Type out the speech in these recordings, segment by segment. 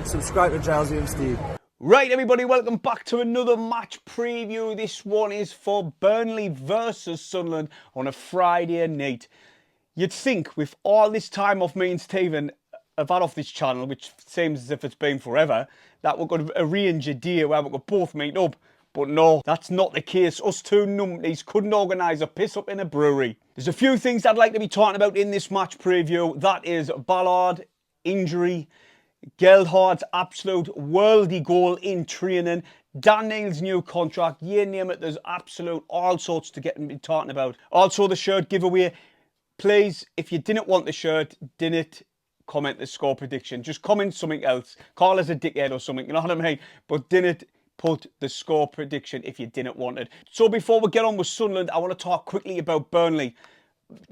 subscribe to Giles and Steve. Right, everybody, welcome back to another match preview. This one is for Burnley versus Sunderland on a Friday night. You'd think with all this time off me and Stephen have had off this channel, which seems as if it's been forever, that we're going to arrange a day where we could both meet up. But no, that's not the case. Us two numpties couldn't organise a piss up in a brewery. There's a few things I'd like to be talking about in this match preview. That is Ballard, injury, Gelhardt's absolute worldy goal in training, Dan Neil's new contract, you name it, there's absolute all sorts to get and be talking about. Also the shirt giveaway. Please, if you didn't want the shirt, didn't comment the score prediction. Just comment something else. Call us a dickhead or something, you know what I mean? But didn't put the score prediction if you didn't want it. So before we get on with Sunderland, I want to talk quickly about Burnley.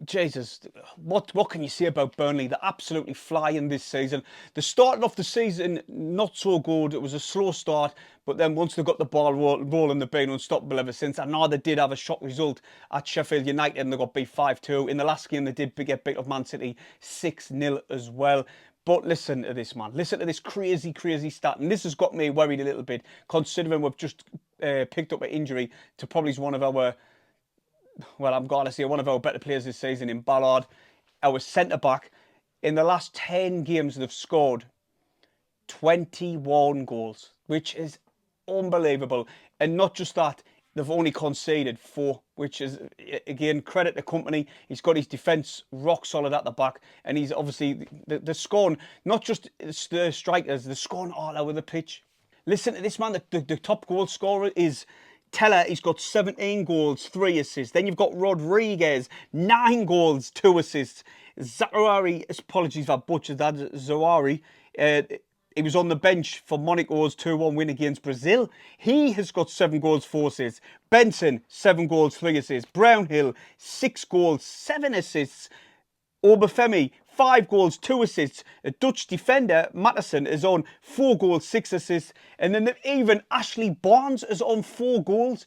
Jesus, what can you say about Burnley? They're absolutely flying this season. They started off the season not so good. It was a slow start, but then once they got the ball rolling, they've been unstoppable ever since. I know they did have a shock result at Sheffield United and they got beat 5-2. In the last game, they did get beat off Man City 6-0 as well. But listen to this, man. Listen to this crazy, crazy stat. And this has got me worried a little bit, considering we've just picked up an injury to probably one of our... Well, I'm going to say one of our better players this season in Ballard. Our centre-back, in the last 10 games, they've scored 21 goals, which is unbelievable. And not just that, they've only conceded 4, which is, again, credit to company. He's got his defence rock solid at the back. And he's obviously, they're scoring, not just the strikers, they're scoring all over the pitch. Listen to this, man. The top goal scorer is... Teller, he's got 17 goals, 3 assists. Then you've got Rodriguez, 9 goals, 2 assists. Zawari, apologies if I butchered that, Zawari, he was on the bench for Monaco's 2-1 win against Brazil. He has got 7 goals, 4 assists. Benson, 7 goals, 3 assists. Brownhill, 6 goals, 7 assists. Obafemi, 5 goals, 2 assists. A Dutch defender, Matteson, is on 4 goals, 6 assists. And then even Ashley Barnes is on 4 goals.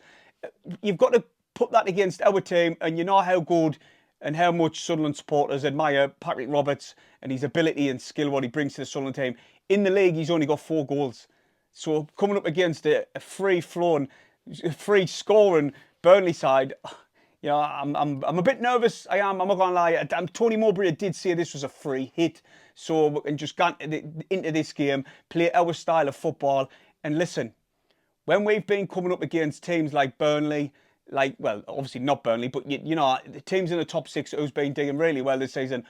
You've got to put that against our team, and you know how good and how much Sunderland supporters admire Patrick Roberts and his ability and skill, what he brings to the Sunderland team. In the league, he's only got 4 goals. So coming up against a free-flowing, free-scoring Burnley side... Yeah, I'm a bit nervous. I'm not going to lie. Tony Mowbray did say this was a free hit. So we can just get into this game, play our style of football. And listen, when we've been coming up against teams like Burnley, well, obviously not Burnley, but you know, the teams in the top 6 who's been doing really well this season,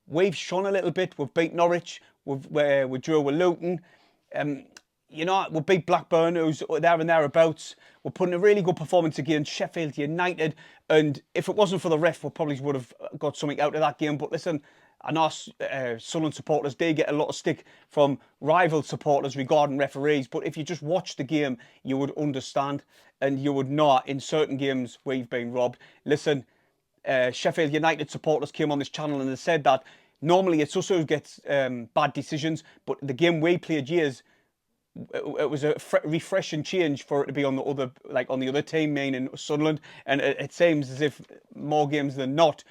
we've shone a little bit. We've beat Norwich. We drew with Luton. You know, we beat Blackburn, who's there and thereabouts. We're putting a really good performance against Sheffield United. And if it wasn't for the ref, we probably would have got something out of that game. But listen, I know Sunderland supporters, they get a lot of stick from rival supporters regarding referees. But if you just watch the game, you would understand. And you would know in certain games we've been robbed. Listen, Sheffield United supporters came on this channel and they said that normally it's us who gets bad decisions. But the game we played years... It was a refreshing change for it to be on the other team, meaning Sunderland, and it seems as if more games than not,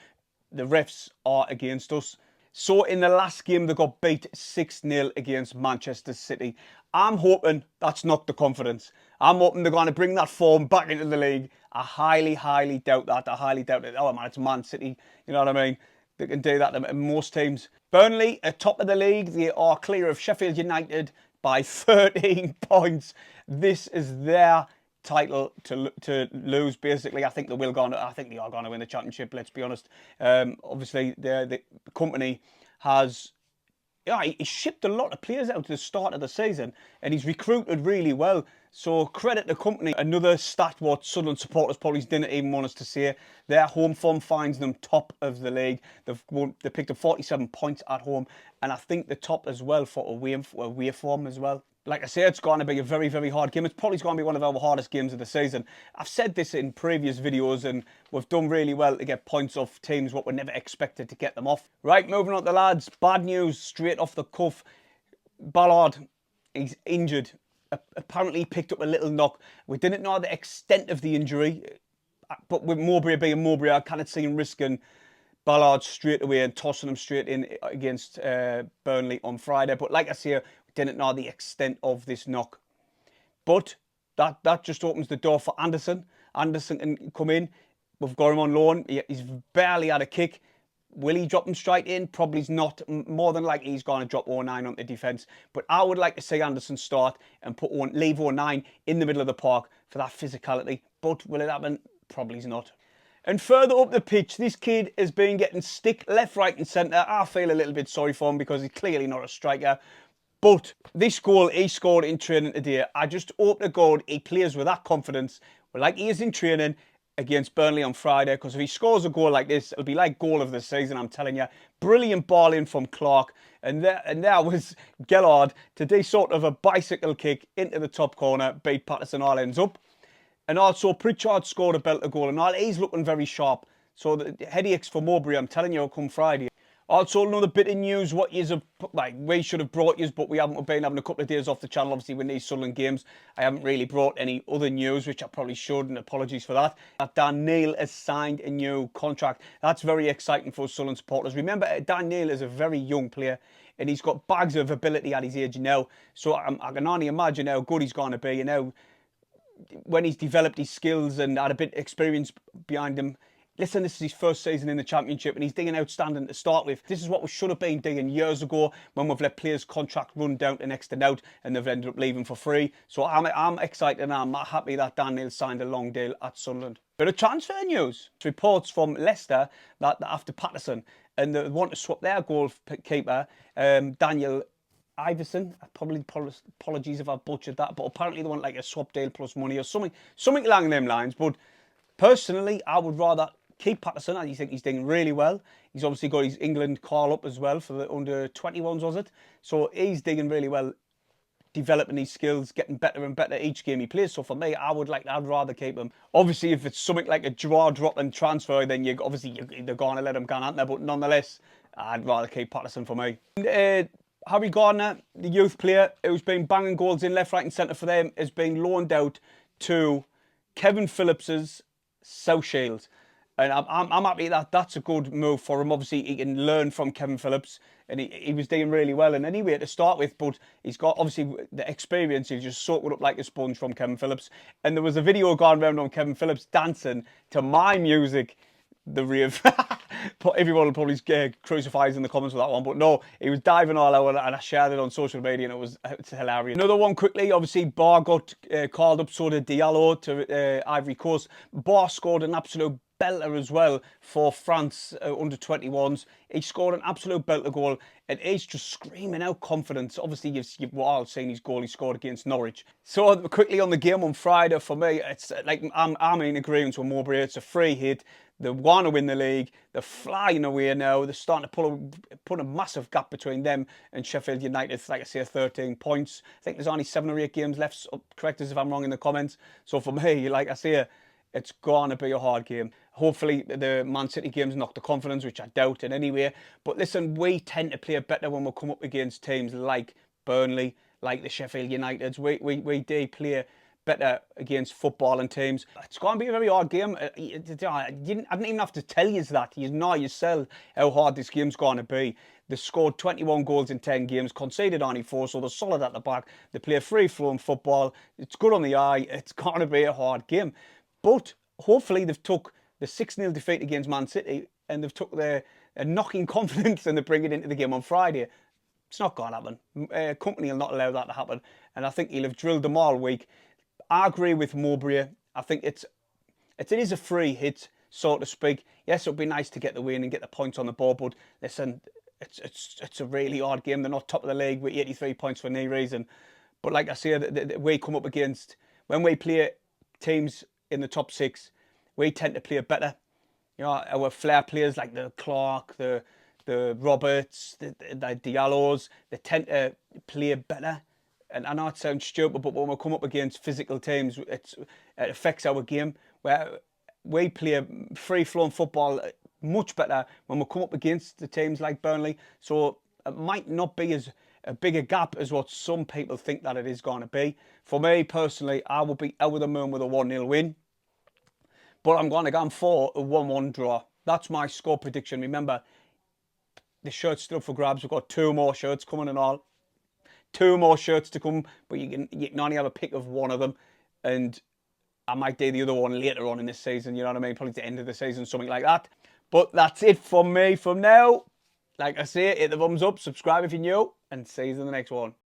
the refs are against us. So in the last game, they got beat 6-0 against Manchester City. I'm hoping that's not the confidence. I'm hoping they're going to bring that form back into the league. I highly, highly doubt that. I highly doubt it. Oh man, it's Man City. You know what I mean? They can do that in most teams. Burnley, at top of the league, they are clear of Sheffield United by 13 points. This is their title to lose, basically. I think they are going to win the championship, let's be honest. Obviously, the company has... Yeah, he shipped a lot of players out at the start of the season, and he's recruited really well. So credit the company. Another stat what Sunderland supporters probably didn't even want us to say. Their home form finds them top of the league. They picked up 47 points at home, and I think the top as well for away form as well. Like I say, it's going to be a very, very hard game. It's probably going to be one of our hardest games of the season. I've said this in previous videos, and we've done really well to get points off teams what we never expected to get them off. Right, moving on to the lads. Bad news straight off the cuff. Ballard, he's injured. Apparently he picked up a little knock. We didn't know the extent of the injury, but with Mowbray being Mowbray, I kind of see him risking Ballard straight away and tossing him straight in against Burnley on Friday. But like I say, we didn't know the extent of this knock. But that just opens the door for Anderson. Anderson can come in. We've got him on loan. He's barely had a kick. Will he drop him straight in? Probably not. More than likely, he's going to drop 09 on the defence. But I would like to see Anderson start and leave 09 in the middle of the park for that physicality. But will it happen? Probably not. And further up the pitch, this kid has been getting stick left, right and centre. I feel a little bit sorry for him because he's clearly not a striker. But this goal he scored in training today, I just hope to God he plays with that confidence, like he is in training against Burnley on Friday. Because if he scores a goal like this, it'll be like goal of the season, I'm telling you. Brilliant ball in from Clark. And there was Leanard to do sort of a bicycle kick into the top corner, beat Patterson all ends up. And also Pritchard scored a belter goal, and all he's looking very sharp. So the headaches for Mowbray, I'm telling you, will come Friday. Also, another bit of news, we should have brought you, but we haven't been having a couple of days off the channel, obviously, with these Sunderland games. I haven't really brought any other news, which I probably should, and apologies for that. Dan Neil has signed a new contract. That's very exciting for Sunderland supporters. Remember, Dan Neil is a very young player, and he's got bags of ability at his age now. So I can only imagine how good he's going to be, and how, when he's developed his skills and had a bit of experience behind him. Listen, this is his first season in the Championship and he's doing outstanding to start with. This is what we should have been doing years ago when we've let players' contract run down to next and out and they've ended up leaving for free. So I'm excited and I'm happy that Dan Neil signed a long deal at Sunderland. Bit of transfer news. Reports from Leicester that after Patterson and they want to swap their goalkeeper, Daniel Iverson. Apologies if I butchered that, but apparently they want like a swap deal plus money or something along them lines. But personally, I would rather keep Patterson. I think he's doing really well. He's obviously got his England call up as well for the under 21s, was it? So he's doing really well, developing his skills, getting better and better each game he plays. So for me, I'd rather keep him. Obviously, if it's something like a draw-drop and transfer, then they're going to let him go, aren't they? But nonetheless, I'd rather keep Patterson for me. And, Harry Gardner, the youth player who's been banging goals in left, right and centre for them, has been loaned out to Kevin Phillips's South Shields. And I'm happy that that's a good move for him. Obviously, he can learn from Kevin Phillips and he was doing really well. And anyway, to start with, but he's got obviously the experience. He's just soaked it up like a sponge from Kevin Phillips. And there was a video going around on Kevin Phillips dancing to my music, the rave. Everyone will probably crucify us in the comments with that one, but no, he was diving all out and I shared it on social media and it's hilarious. Another one quickly, obviously Bar got called up, so did Diallo to Ivory Coast. Bar scored an absolute belter as well for France under 21s. He scored an absolute belter goal and he's just screaming out confidence. Obviously you've all seen his goal he scored against Norwich. So quickly on the game on Friday, for me, it's like I'm in agreement with Mowbray. It's a free hit. They want to win the league. They're flying away now. They're starting to put a massive gap between them and Sheffield United. Like I say, 13 points. I think there's only 7 or 8 games left. So correct us if I'm wrong in the comments. So for me, like I say, it's going to be a hard game. Hopefully the Man City games knock the confidence, which I doubt in any way. But listen, we tend to play better when we come up against teams like Burnley, like the Sheffield Uniteds. We do play better against footballing teams. It's going to be a very hard game. I didn't even have to tell you that. You know yourself how hard this game's going to be. They scored 21 goals in 10 games, conceded only 4, so they're solid at the back. They play free-flowing football. It's good on the eye. It's going to be a hard game. But hopefully they've took the 6-0 defeat against Man City and they've took their knocking confidence and they bring it into the game on Friday. It's not going to happen. Company will not allow that to happen. And I think he'll have drilled them all week. I agree with Mowbray. I think it is a free hit, so to speak. Yes, it would be nice to get the win and get the points on the board, but listen, it's a really hard game. They're not top of the league with 83 points for no reason. But like I say, we come up against, when we play teams in the top 6, we tend to play better. You know, our flair players like the Clark, the Roberts, the Diallos, they tend to play better. And I know it sounds stupid, but when we come up against physical teams, it affects our game. Where we play free-flowing football much better when we come up against the teams like Burnley. So it might not be as a bigger gap as what some people think that it is going to be. For me, personally, I will be over the moon with a 1-0 win. But I'm going to go for a 1-1 draw. That's my score prediction. Remember, the shirt's still up for grabs. We've got 2 more shirts coming and all. 2 more shirts to come, but you can only have a pick of one of them, and I might do the other one later on in this season, you know what I mean? Probably at the end of the season, something like that. But that's it from me from now. Like I say, hit the thumbs up, subscribe if you're new, and see you in the next one.